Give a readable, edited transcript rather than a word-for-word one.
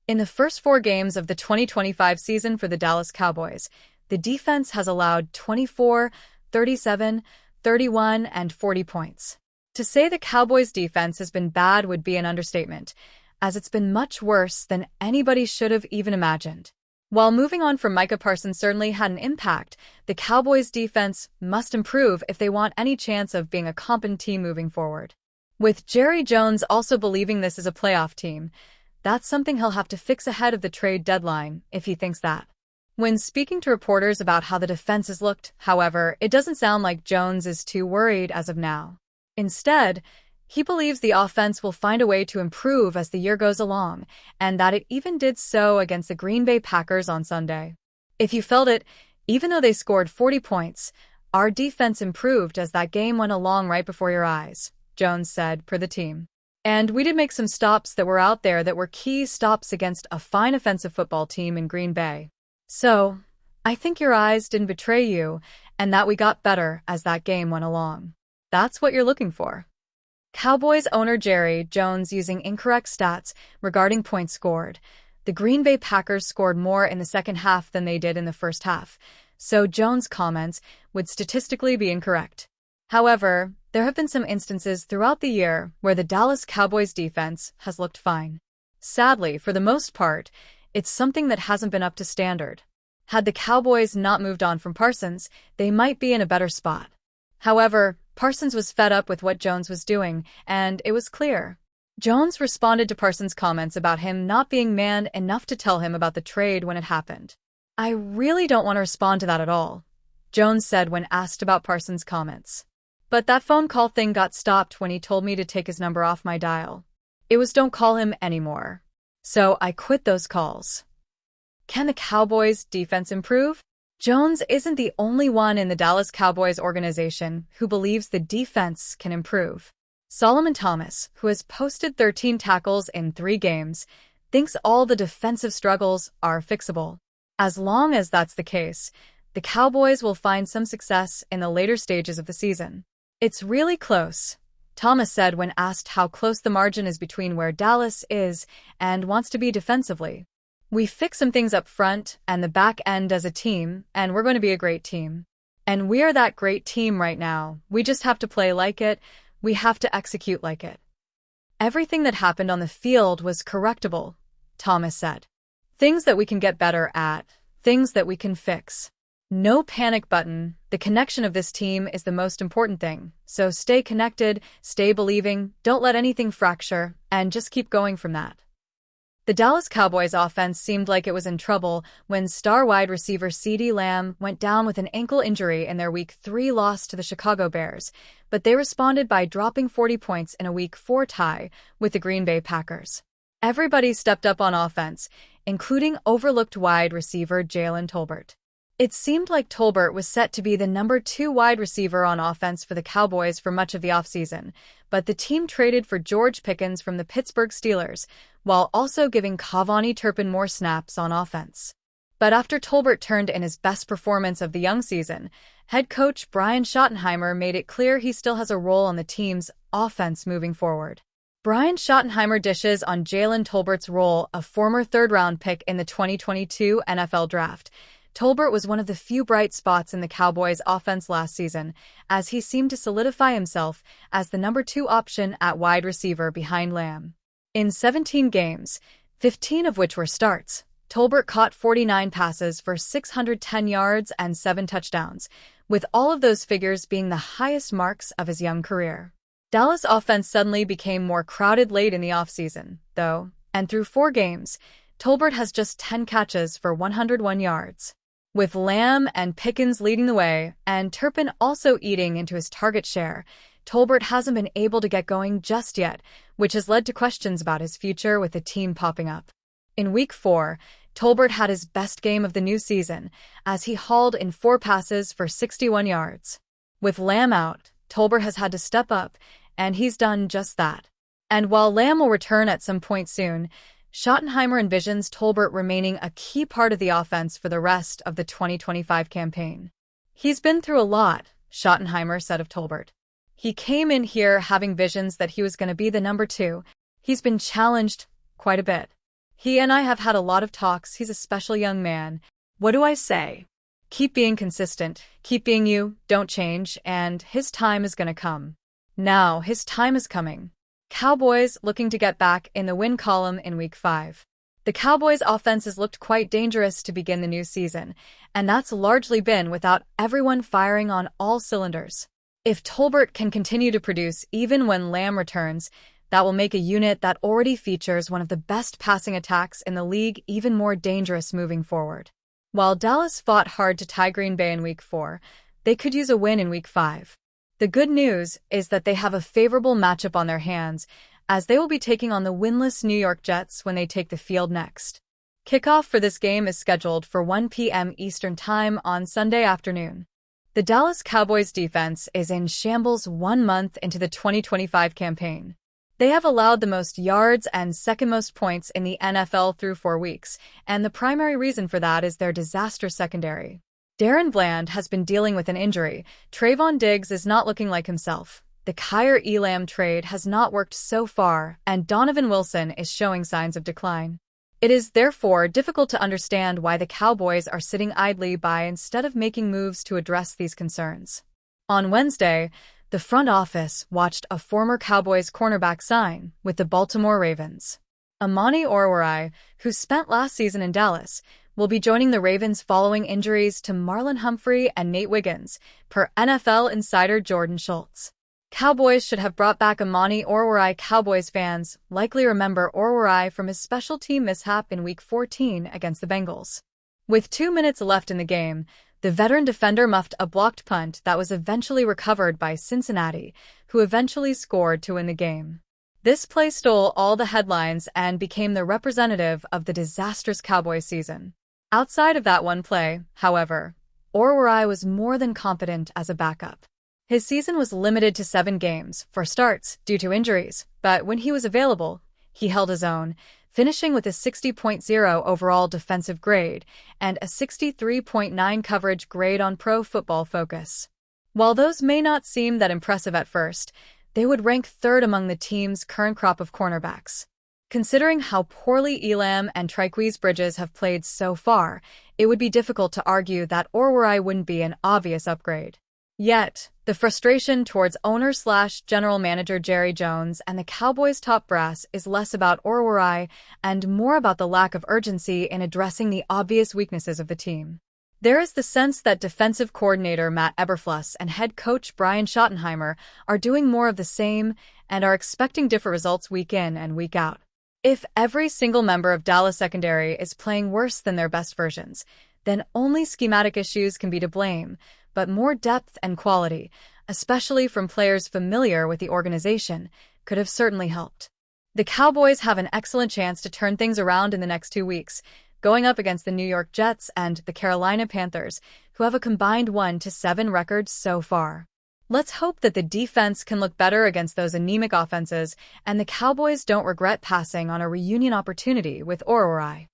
In the first 4 games of the 2025 season for the Dallas Cowboys, the defense has allowed 24, 37, 31, and 40 points. To say the Cowboys' defense has been bad would be an understatement, as it's been much worse than anybody should have even imagined. While moving on from Micah Parsons certainly had an impact, the Cowboys' defense must improve if they want any chance of being a competent team moving forward. With Jerry Jones also believing this is a playoff team, that's something he'll have to fix ahead of the trade deadline if he thinks that. When speaking to reporters about how the defense has looked, however, it doesn't sound like Jones is too worried as of now. Instead, he believes the offense will find a way to improve as the year goes along, and that it even did so against the Green Bay Packers on Sunday. If you felt it, even though they scored 40 points, our defense improved as that game went along right before your eyes, Jones said, per the team. And we did make some stops that were out there that were key stops against a fine offensive football team in Green Bay. So, I think your eyes didn't betray you, and that we got better as that game went along. That's what you're looking for. Cowboys owner Jerry Jones using incorrect stats regarding points scored. The Green Bay Packers scored more in the second half than they did in the first half, so Jones' comments would statistically be incorrect. However, there have been some instances throughout the year where the Dallas Cowboys defense has looked fine. Sadly, for the most part, it's something that hasn't been up to standard. Had the Cowboys not moved on from Parsons, they might be in a better spot. However, Parsons was fed up with what Jones was doing, and it was clear. Jones responded to Parsons' comments about him not being man enough to tell him about the trade when it happened. "I really don't want to respond to that at all," Jones said when asked about Parsons' comments. "But that phone call thing got stopped when he told me to take his number off my dial. It was don't call him anymore. So I quit those calls." Can the Cowboys' defense improve? Jones isn't the only one in the Dallas Cowboys organization who believes the defense can improve. Solomon Thomas, who has posted 13 tackles in 3 games, thinks all the defensive struggles are fixable. As long as that's the case, the Cowboys will find some success in the later stages of the season. "It's really close," Thomas said when asked how close the margin is between where Dallas is and wants to be defensively. "We fix some things up front and the back end as a team, and we're going to be a great team. And we are that great team right now. We just have to play like it. We have to execute like it." "Everything that happened on the field was correctable," Thomas said. "Things that we can get better at, things that we can fix. No panic button. The connection of this team is the most important thing. So stay connected, stay believing, don't let anything fracture, and just keep going from that." The Dallas Cowboys offense seemed like it was in trouble when star wide receiver CeeDee Lamb went down with an ankle injury in their Week 3 loss to the Chicago Bears, but they responded by dropping 40 points in a Week 4 tie with the Green Bay Packers. Everybody stepped up on offense, including overlooked wide receiver Jalen Tolbert. It seemed like Tolbert was set to be the number 2 wide receiver on offense for the Cowboys for much of the offseason, but the team traded for George Pickens from the Pittsburgh Steelers, while also giving Cavani Turpin more snaps on offense. But after Tolbert turned in his best performance of the young season, head coach Brian Schottenheimer made it clear he still has a role on the team's offense moving forward. Brian Schottenheimer dishes on Jalen Tolbert's role, a former third-round pick in the 2022 NFL Draft. Tolbert was one of the few bright spots in the Cowboys' offense last season, as he seemed to solidify himself as the number 2 option at wide receiver behind Lamb. In 17 games, 15 of which were starts, Tolbert caught 49 passes for 610 yards and 7 touchdowns, with all of those figures being the highest marks of his young career. Dallas' offense suddenly became more crowded late in the offseason, though, and through 4 games, Tolbert has just 10 catches for 101 yards. With Lamb and Pickens leading the way, and Turpin also eating into his target share, Tolbert hasn't been able to get going just yet, which has led to questions about his future with the team popping up. In Week 4, Tolbert had his best game of the new season, as he hauled in 4 passes for 61 yards. With Lamb out, Tolbert has had to step up, and he's done just that. And while Lamb will return at some point soon, Schottenheimer envisions Tolbert remaining a key part of the offense for the rest of the 2025 campaign. "He's been through a lot," Schottenheimer said of Tolbert. "He came in here having visions that he was going to be the number 2. He's been challenged quite a bit. He and I have had a lot of talks. He's a special young man. What do I say? Keep being consistent, keep being you, don't change, and his time is gonna come. Now, his time is coming. Cowboys looking to get back in the win column in Week 5. The Cowboys' offense has looked quite dangerous to begin the new season, and that's largely been without everyone firing on all cylinders. If Tolbert can continue to produce even when Lamb returns, that will make a unit that already features one of the best passing attacks in the league even more dangerous moving forward. While Dallas fought hard to tie Green Bay in Week 4, they could use a win in Week 5. The good news is that they have a favorable matchup on their hands, as they will be taking on the winless New York Jets when they take the field next. Kickoff for this game is scheduled for 1 p.m. Eastern Time on Sunday afternoon. The Dallas Cowboys defense is in shambles 1 month into the 2025 campaign. They have allowed the most yards and second most points in the NFL through 4 weeks, and the primary reason for that is their disastrous secondary. Darren Bland has been dealing with an injury. Trayvon Diggs is not looking like himself. The Kyer Elam trade has not worked so far, and Donovan Wilson is showing signs of decline. It is therefore difficult to understand why the Cowboys are sitting idly by instead of making moves to address these concerns. On Wednesday, the front office watched a former Cowboys cornerback sign with the Baltimore Ravens. Amani Oruwariye, who spent last season in Dallas, will be joining the Ravens following injuries to Marlon Humphrey and Nate Wiggins, per NFL insider Jordan Schultz. Cowboys should have brought back Amani Oruwariye. Cowboys fans likely remember Oruwariye from his special team mishap in Week 14 against the Bengals. With 2 minutes left in the game, the veteran defender muffed a blocked punt that was eventually recovered by Cincinnati, who eventually scored to win the game. This play stole all the headlines and became the representative of the disastrous Cowboys season. Outside of that one play, however, Oruwariye was more than competent as a backup. His season was limited to 7 games for starts due to injuries, but when he was available, he held his own, finishing with a 60.0 overall defensive grade and a 63.9 coverage grade on Pro Football Focus. While those may not seem that impressive at first, they would rank 3rd among the team's current crop of cornerbacks. Considering how poorly Elam and Trikweze Bridges have played so far, it would be difficult to argue that Oruwariye wouldn't be an obvious upgrade. Yet, the frustration towards owner/general manager Jerry Jones and the Cowboys' top brass is less about Oruwariye and more about the lack of urgency in addressing the obvious weaknesses of the team. There is the sense that defensive coordinator Matt Eberflus and head coach Brian Schottenheimer are doing more of the same and are expecting different results week in and week out. If every single member of Dallas secondary is playing worse than their best versions, then only schematic issues can be to blame, but more depth and quality, especially from players familiar with the organization, could have certainly helped. The Cowboys have an excellent chance to turn things around in the next 2 weeks, going up against the New York Jets and the Carolina Panthers, who have a combined 1-7 record so far. Let's hope that the defense can look better against those anemic offenses and the Cowboys don't regret passing on a reunion opportunity with Oruwariye.